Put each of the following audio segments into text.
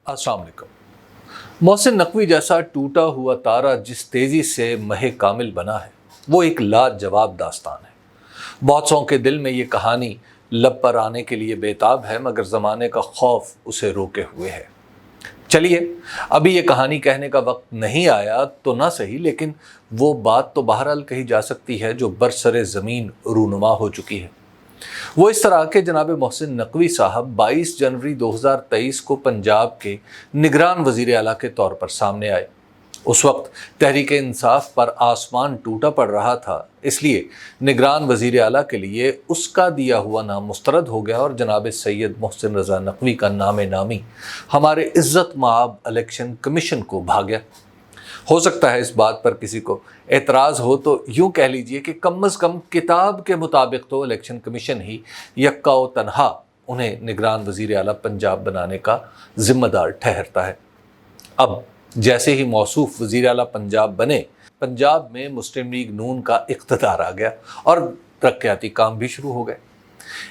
अस्सलाम वालेकुम। मोहसिन नकवी जैसा टूटा हुआ तारा जिस तेज़ी से महे कामिल बना है वो एक लाजवाब दास्तान है। बहुत सौ के दिल में ये कहानी लब पर आने के लिए बेताब है, मगर ज़माने का खौफ उसे रोके हुए है। चलिए, अभी ये कहानी कहने का वक्त नहीं आया तो ना सही, लेकिन वो बात तो बहरहाल कही जा सकती है जो बरसरे ज़मीन रूनुमा हो चुकी है। वो इस तरह के जनाब मोहसिन नकवी साहब 22 जनवरी 2023 को पंजाब के निगरान वज़ीर आला के तौर पर सामने आए। उस वक्त तहरीक इंसाफ पर आसमान टूटा पड़ रहा था, इसलिए निगरान वज़ीर आला के लिए उसका दिया हुआ नाम मुस्तरद हो गया और जनाब सैयद मोहसिन रज़ा नकवी का नाम नामी हमारे इज़्ज़त माब इलेक्शन कमीशन को भाग्या। हो सकता है इस बात पर किसी को एतराज़ हो, तो यूँ कह लीजिए कि कम अज़ कम किताब के मुताबिक तो इलेक्शन कमीशन ही यक्का व तन्हा उन्हें निगरान वज़ीर आला पंजाब बनाने का ज़िम्मेदार ठहरता है। अब जैसे ही मौसूफ वज़ीर आला पंजाब बने, पंजाब में मुस्लिम लीग नून का इक़्तिदार आ गया और तरक्याती काम भी शुरू हो गए।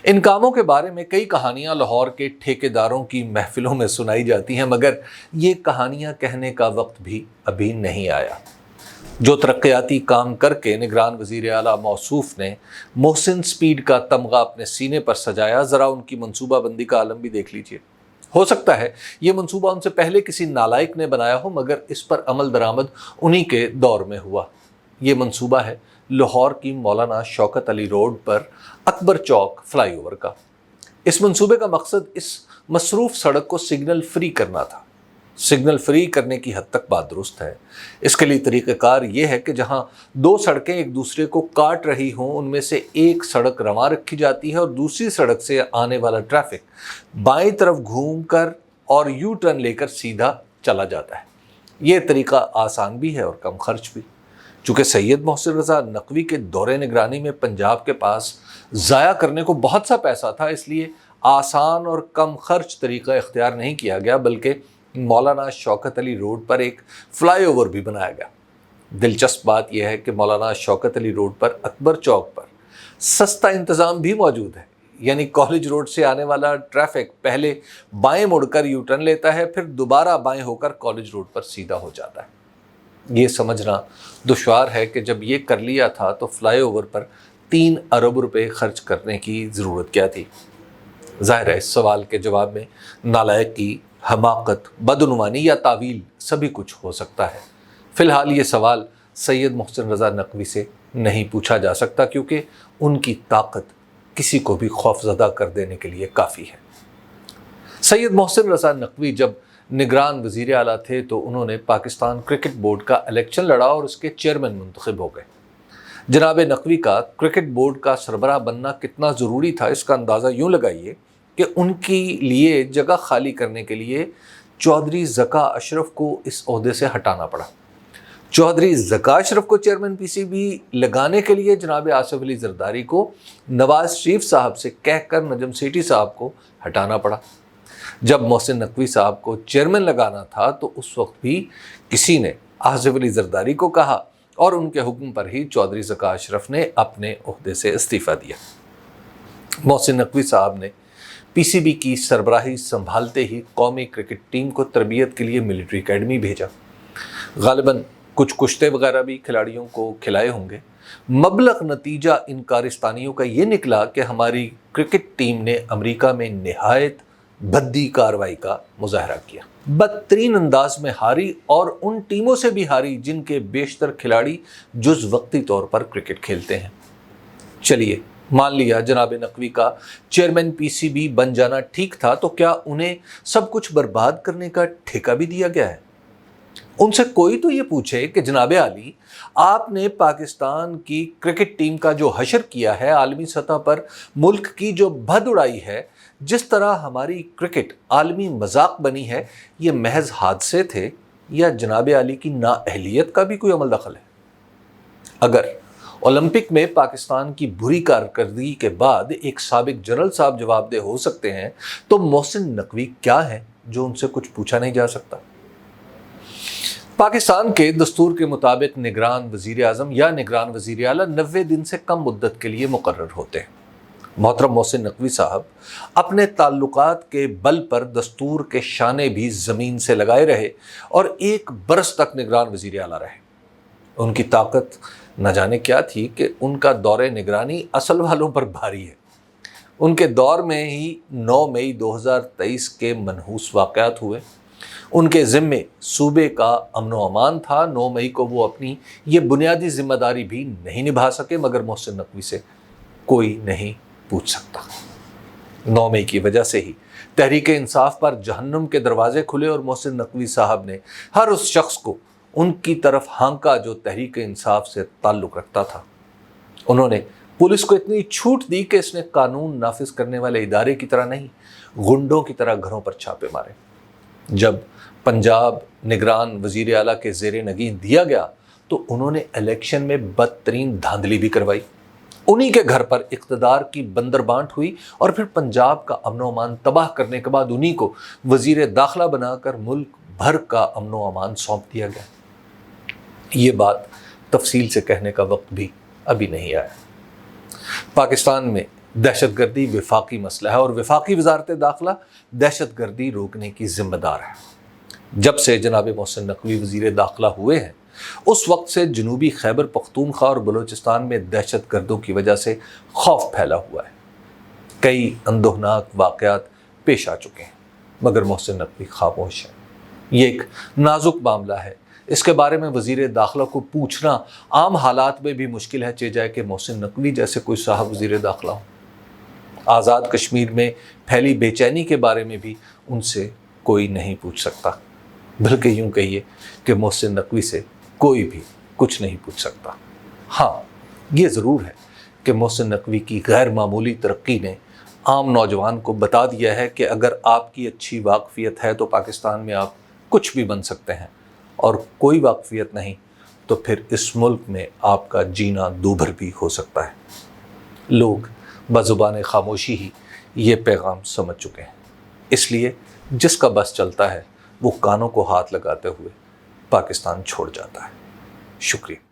इन कामों के बारे में कई कहानियां लाहौर के ठेकेदारों की महफिलों में सुनाई जाती हैं, मगर ये कहानियां कहने का वक्त भी अभी नहीं आया। जो तरक्याती काम करके निगरान वज़ीर आला मौसूफ ने मोहसिन स्पीड का तमगा अपने सीने पर सजाया, ज़रा उनकी मनसूबाबंदी का आलम भी देख लीजिए। हो सकता है ये मंसूबा उनसे पहले किसी नालायक ने बनाया हो, मगर इस पर अमल दरामद उन्हीं के दौर में हुआ। ये मंसूबा है लाहौर की मौलाना शौकत अली रोड पर अकबर चौक फ्लाईओवर का। इस मंसूबे का मकसद इस मसरूफ़ सड़क को सिग्नल फ्री करना था। सिग्नल फ्री करने की हद तक बात दुरुस्त है। इसके लिए तरीक़ाकार ये है कि जहाँ दो सड़कें एक दूसरे को काट रही हों, उनमें से एक सड़क रवां रखी जाती है और दूसरी सड़क से आने वाला ट्रैफिक बाईं तरफ घूमकर और यू टर्न लेकर सीधा चला जाता है। ये तरीका आसान भी है और कम खर्च भी। चूँकि सैयद मोहसिन रज़ा नकवी के दौरे निगरानी में पंजाब के पास ज़ाया करने को बहुत सा पैसा था, इसलिए आसान और कम खर्च तरीका इख्तियार नहीं किया गया, बल्कि मौलाना शौकत अली रोड पर एक फ़्लाईओवर भी बनाया गया। दिलचस्प बात यह है कि मौलाना शौकत अली रोड पर अकबर चौक पर सस्ता इंतज़ाम भी मौजूद है, यानी कॉलेज रोड से आने वाला ट्रैफिक पहले बाएं मुड़कर यू टर्न लेता है, फिर दोबारा बाएं होकर कॉलेज रोड पर सीधा हो जाता है। ये समझना दुश्वार है कि जब ये कर लिया था तो फ्लाईओवर पर 3 अरब रुपए खर्च करने की ज़रूरत क्या थी। ज़ाहिर है इस सवाल के जवाब में नालायक की हमाकत, बदनुमानी या तावील सभी कुछ हो सकता है। फ़िलहाल ये सवाल सैयद मोहसिन रज़ा नकवी से नहीं पूछा जा सकता, क्योंकि उनकी ताकत किसी को भी खौफज़दा कर देने के लिए काफ़ी है। सैयद मोहसिन रज़ा नकवी जब निगरान वज़ीर आला थे तो उन्होंने पाकिस्तान क्रिकेट बोर्ड का इलेक्शन लड़ा और उसके चेयरमैन मुंतखब हो गए। जनाब नकवी का क्रिकेट बोर्ड का सरबराह बनना कितना ज़रूरी था, इसका अंदाज़ा यूँ लगाइए कि उनके लिए जगह खाली करने के लिए चौधरी ज़का अशरफ को इस ओहदे से हटाना पड़ा। चौधरी ज़का अशरफ को चेयरमैन पीसीबी लगाने के लिए जनाब आसिफ अली ज़रदारी को नवाज़ शरीफ साहब से कहकर नजम सेठी साहब को हटाना पड़ा। जब मोहसिन नकवी साहब को चेयरमैन लगाना था तो उस वक्त भी किसी ने आसिफ अली ज़रदारी को कहा और उनके हुक्म पर ही चौधरी ज़का अशरफ ने अपने ओहदे से इस्तीफ़ा दिया। मोहसिन नकवी साहब ने पीसीबी की सरबराही संभालते ही कौमी क्रिकेट टीम को तरबियत के लिए मिलिट्री एकेडमी भेजा। गालिबन कुछ कुश्ते वगैरह भी खिलाड़ियों को खिलाए होंगे। मबलग नतीजा इन कारिस्तानियों का ये निकला कि हमारी क्रिकेट टीम ने अमेरिका में निहायत भद्दी कार्रवाई का मुजाहरा किया, बदतरीन अंदाज में हारी और उन टीमों से भी हारी जिनके बेशतर खिलाड़ी जुज़ वक्ती तौर पर क्रिकेट खेलते हैं। चलिए, मान लिया जनाब नकवी का चेयरमैन पीसीबी बन जाना ठीक था, तो क्या उन्हें सब कुछ बर्बाद करने का ठेका भी दिया गया है? उनसे कोई तो ये पूछे कि जनाब आली, आपने पाकिस्तान की क्रिकेट टीम का जो हशर किया है, आलमी सतह पर मुल्क की जो भद उड़ाई है, जिस तरह हमारी क्रिकेट आलमी मजाक बनी है, ये महज हादसे थे या जनाब आली की नाअहलियत का भी कोई अमल दखल है? अगर ओलंपिक में पाकिस्तान की बुरी कारकर्दगी के बाद एक साबिक जनरल साहब जवाबदेह हो सकते हैं, तो मोहसिन नकवी क्या है जो उनसे कुछ पूछा नहीं जा सकता? पाकिस्तान के दस्तूर के मुताबिक निगरान वज़ीर आज़म या निगरान वज़ीर आला 90 दिन से कम मुद्दत के लिए मुकर्रर होते हैं। محترم محسن نقوی صاحب اپنے تعلقات کے بل پر دستور کے شانے بھی زمین سے لگائے رہے اور 1 برس تک نگران وزیر اعلیٰ رہے۔ ان کی طاقت نہ جانے کیا تھی کہ ان کا دور نگرانی اصل والوں پر بھاری ہے۔ ان کے دور میں ہی 9 مئی 2023 کے منحوس واقعات ہوئے۔ ان کے ذمے صوبے کا امن و امان تھا۔ 9 مئی کو وہ اپنی یہ بنیادی ذمہ داری بھی نہیں نبھا سکے، مگر محسن نقوی سے کوئی نہیں پوچھ سکتا۔ 9 مئی کی وجہ سے ہی تحریک انصاف پر جہنم کے دروازے کھلے اور محسن نقوی صاحب نے ہر اس شخص کو ان کی طرف ہانکا جو تحریک انصاف سے تعلق رکھتا تھا۔ انہوں نے پولیس کو اتنی چھوٹ دی کہ اس نے قانون نافذ کرنے والے ادارے کی طرح نہیں، غنڈوں کی طرح گھروں پر چھاپے مارے۔ جب پنجاب نگران وزیر اعلیٰ کے زیر نگین دیا گیا تو انہوں نے الیکشن میں بدترین دھاندلی بھی کروائی۔ انہی کے گھر پر اقتدار کی بندر بانٹ ہوئی اور پھر پنجاب کا امن و امان تباہ کرنے کے بعد انہی کو وزیر داخلہ بنا کر ملک بھر کا امن و امان سونپ دیا گیا۔ یہ بات تفصیل سے کہنے کا وقت بھی ابھی نہیں آیا۔ پاکستان میں دہشت گردی وفاقی مسئلہ ہے اور وفاقی وزارت داخلہ دہشت گردی روکنے کی ذمہ دار ہے۔ جب سے جناب محسن نقوی وزیر داخلہ ہوئے ہیں اس وقت سے جنوبی خیبر پختونخوا اور بلوچستان میں دہشت گردوں کی وجہ سے خوف پھیلا ہوا ہے۔ کئی اندوہناک واقعات پیش آ چکے ہیں مگر محسن نقوی خاموش ہے۔ یہ ایک نازک معاملہ ہے، اس کے بارے میں وزیر داخلہ کو پوچھنا عام حالات میں بھی مشکل ہے، چہ جائے کہ محسن نقوی جیسے کوئی صاحب وزیر داخلہ ہو۔ آزاد کشمیر میں پھیلی بے چینی کے بارے میں بھی ان سے کوئی نہیں پوچھ سکتا، بلکہ یوں کہیے کہ محسن نقوی سے کوئی بھی کچھ نہیں پوچھ سکتا۔ ہاں، یہ ضرور ہے کہ محسن نقوی کی غیر معمولی ترقی نے عام نوجوان کو بتا دیا ہے کہ اگر آپ کی اچھی واقفیت ہے تو پاکستان میں آپ کچھ بھی بن سکتے ہیں، اور کوئی واقفیت نہیں تو پھر اس ملک میں آپ کا جینا دوبھر بھی ہو سکتا ہے۔ لوگ بزبان خاموشی ہی یہ پیغام سمجھ چکے ہیں، اس لیے جس کا بس چلتا ہے وہ کانوں کو ہاتھ لگاتے ہوئے پاکستان چھوڑ جاتا ہے۔ شکریہ۔